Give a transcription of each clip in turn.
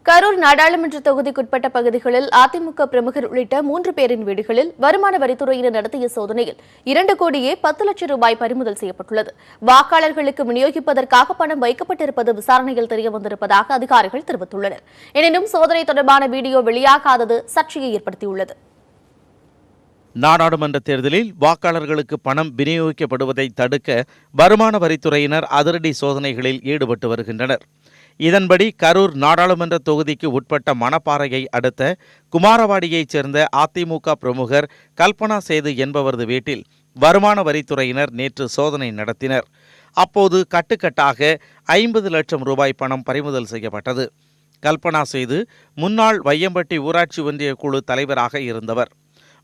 கரூர் நாடாளுமன்ற தொகுதிக்குட்பட்ட பகுதிகளில் அதிமுக பிரமுகர் உள்ளிட்ட 3 பேரின் வீடுகளில் வருமான வரித்துறையினர் நடத்திய சோதனையில் 2 கோடியே 10 லட்சம் ரூபாய் பறிமுதல் செய்யப்பட்டுள்ளது. வாக்காளர்களுக்கு விநியோகிப்பதற்காக பணம் வைக்கப்பட்டிருப்பது விசாரணையில் தெரியவந்திருப்பதாக அதிகாரிகள் தெரிவித்துள்ளனர். எனினும் சோதனை தொடர்பான வீடியோ வெளியாகாதது சர்ச்சையை ஏற்படுத்தியுள்ளது. நாடாளுமன்ற தேர்தலில் வாக்காளர்களுக்கு பணம் விநியோகிக்கப்படுவதை தடுக்க வருமான வரித்துறையினர் அதிரடி சோதனைகளில் ஈடுபட்டு வருகின்றனர். இதன்படி கரூர் நாடாளுமன்ற தொகுதிக்கு உட்பட்ட மணப்பாறையை அடுத்த குமாரவாடியைச் சேர்ந்த அதிமுக பிரமுகர் கல்பனா சேது என்பவரது வீட்டில் வருமான வரித்துறையினர் நேற்று சோதனை நடத்தினர். அப்போது கட்டுக்கட்டாக 50 லட்சம் ரூபாய் பணம் பறிமுதல் செய்யப்பட்டது. கல்பனா சேது முன்னாள் வையம்பட்டி ஊராட்சி ஒன்றிய குழு தலைவராக இருந்தவர்.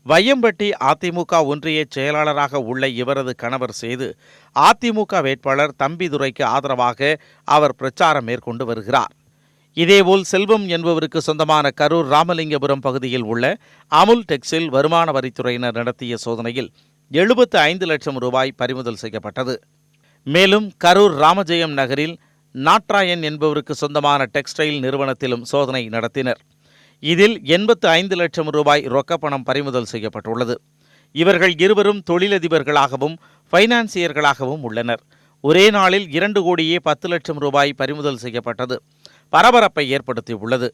வையம்பட்டி அதிமுக ஒன்றிய செயலாளராக உள்ள இவரது கணவர் சேது அதிமுக வேட்பாளர் தம்பிதுரைக்கு ஆதரவாக அவர் பிரச்சாரம் மேற்கொண்டு வருகிறார். இதேபோல் செல்வம் என்பவருக்கு சொந்தமான கரூர் ராமலிங்கபுரம் பகுதியில் உள்ள அமுல் டெக்ஸில் வருமான வரித்துறையினர் நடத்திய சோதனையில் 75 லட்சம் ரூபாய் பறிமுதல் செய்யப்பட்டது. மேலும் கரூர் ராமஜெயம் நகரில் நாட்ராயன் என்பவருக்கு சொந்தமான டெக்ஸ்டைல் நிறுவனத்திலும் சோதனை நடத்தினர். இதில் 85 லட்சம் ரூபாய் ரொக்கப்பணம் பறிமுதல் செய்யப்பட்டுள்ளது. இவர்கள் இருவரும் தொழிலதிபர்களாகவும் பைனான்சியர்களாகவும் உள்ளனர். ஒரே நாளில் 2 கோடியே 10 லட்சம் ரூபாய் பறிமுதல் செய்யப்பட்டது பரபரப்பை ஏற்படுத்தியுள்ளது.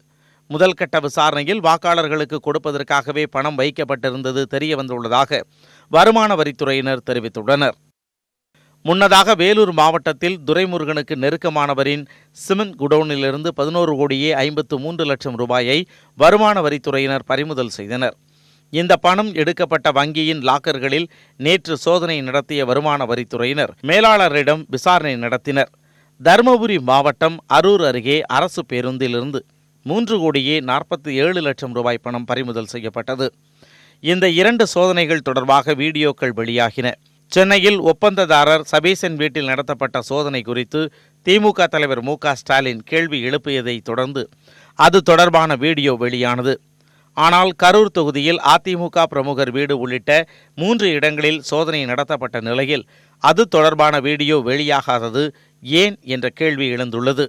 முதல் கட்ட விசாரணையில் வாக்காளர்களுக்கு கொடுப்பதற்காகவே பணம் வைக்கப்பட்டிருந்தது தெரியவந்துள்ளதாக வருமான வரித்துறையினர் தெரிவித்துள்ளனர். முன்னதாக வேலூர் மாவட்டத்தில் துரைமுருகனுக்கு நெருக்கமானவரின் சிமெண்ட் குடோனிலிருந்து 11 கோடியே 53 லட்சம் ரூபாயை வருமான வரித்துறையினர் பறிமுதல் செய்தனர். இந்த பணம் எடுக்கப்பட்ட வங்கியின் லாக்கர்களில் நேற்று சோதனை நடத்திய வருமான வரித்துறையினர் மேலாளரிடம் விசாரணை நடத்தினர். தருமபுரி மாவட்டம் அரூர் அருகே அரசு பேருந்திலிருந்து 3 கோடியே 47 லட்சம் ரூபாய் பணம் பறிமுதல் செய்யப்பட்டது. இந்த 2 சோதனைகள் தொடர்பாக வீடியோக்கள் வெளியாகின. சென்னையில் ஒப்பந்ததாரர் சபீசன் வீட்டில் நடத்தப்பட்ட சோதனை குறித்து திமுக தலைவர் மு.க. ஸ்டாலின் கேள்வி எழுப்பியதை தொடர்ந்து அது தொடர்பான வீடியோ வெளியானது. ஆனால் கரூர் தொகுதியில் அதிமுக பிரமுகர் வீடு உள்ளிட்ட 3 இடங்களில் சோதனை நடத்தப்பட்ட நிலையில் அது தொடர்பான வீடியோ வெளியாகாதது ஏன் என்ற கேள்வி எழுந்துள்ளது.